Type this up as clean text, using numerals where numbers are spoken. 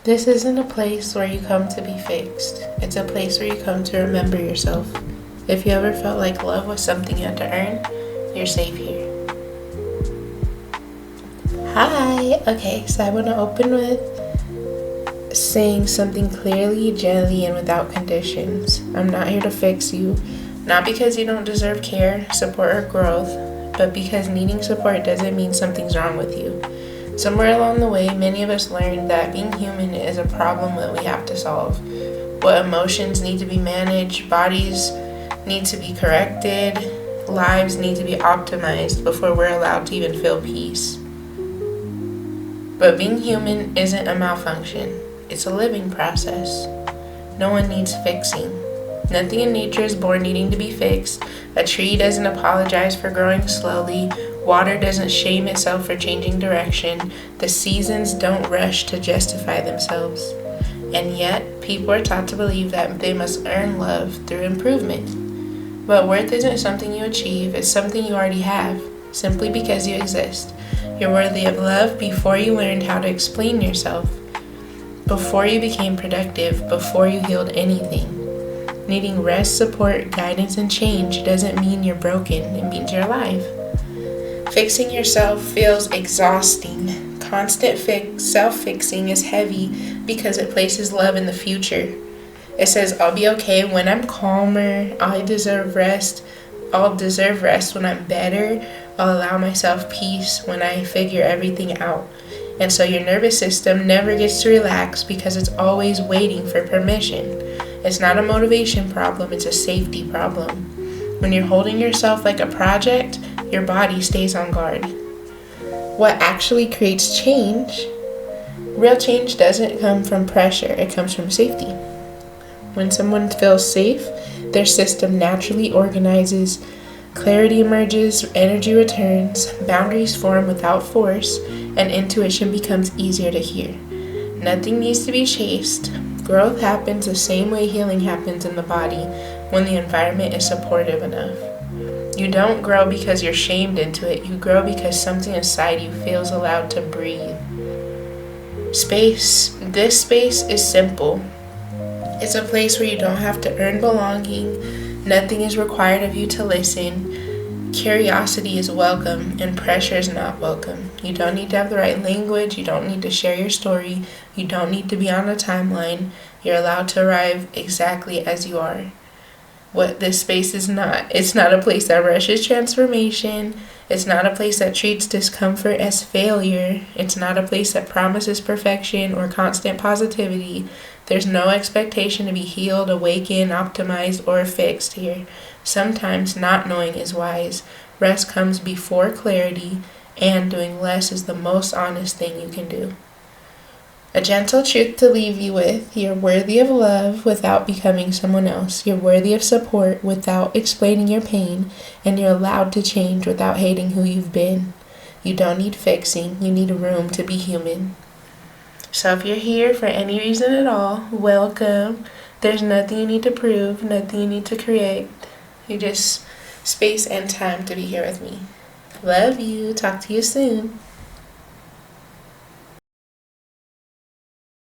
This isn't a place where you come to be fixed. It's a place where you come to remember yourself. If you ever felt like love was something you had to earn, you're safe here. Hi! Okay, so I want to open with saying something clearly, gently, and without conditions. I'm not here to fix you. Not because you don't deserve care, support, or growth, but because needing support doesn't mean something's wrong with you. Somewhere along the way, many of us learned that being human is a problem that we have to solve. What emotions need to be managed, bodies need to be corrected, lives need to be optimized before we're allowed to even feel peace. But being human isn't a malfunction, it's a living process. No one needs fixing. Nothing in nature is born needing to be fixed. A tree doesn't apologize for growing slowly. Water doesn't shame itself for changing direction. The seasons don't rush to justify themselves. And yet, people are taught to believe that they must earn love through improvement. But worth isn't something you achieve, it's something you already have, simply because you exist. You're worthy of love before you learned how to explain yourself, before you became productive, before you healed anything. Needing rest, support, guidance, and change doesn't mean you're broken, it means you're alive. Fixing yourself feels exhausting. Constant self-fixing is heavy because it places love in the future. It says, I'll be okay when I'm calmer, I deserve rest, I'll deserve rest when I'm better, I'll allow myself peace when I figure everything out. And so your nervous system never gets to relax because it's always waiting for permission. It's not a motivation problem, it's a safety problem. When you're holding yourself like a project, your body stays on guard. What actually creates change? Real change doesn't come from pressure, it comes from safety. When someone feels safe, their system naturally organizes, clarity emerges, energy returns, boundaries form without force, and intuition becomes easier to hear. Nothing needs to be chased. Growth happens the same way healing happens in the body, when the environment is supportive enough. You don't grow because you're shamed into it. You grow because something inside you feels allowed to breathe. This space is simple. It's a place where you don't have to earn belonging. Nothing is required of you to listen. Curiosity is welcome and pressure is not welcome. You don't need to have the right language. You don't need to share your story. You don't need to be on a timeline. You're allowed to arrive exactly as you are. What this space is not. It's not a place that rushes transformation. It's not a place that treats discomfort as failure. It's not a place that promises perfection or constant positivity. There's no expectation to be healed, awakened, optimized, or fixed here. Sometimes not knowing is wise. Rest comes before clarity, and doing less is the most honest thing you can do. A gentle truth to leave you with: you're worthy of love without becoming someone else. You're worthy of support without explaining your pain. And you're allowed to change without hating who you've been. You don't need fixing. You need room to be human. So if you're here for any reason at all, welcome. There's nothing you need to prove, nothing you need to create. You just space and time to be here with me. Love you. Talk to you soon.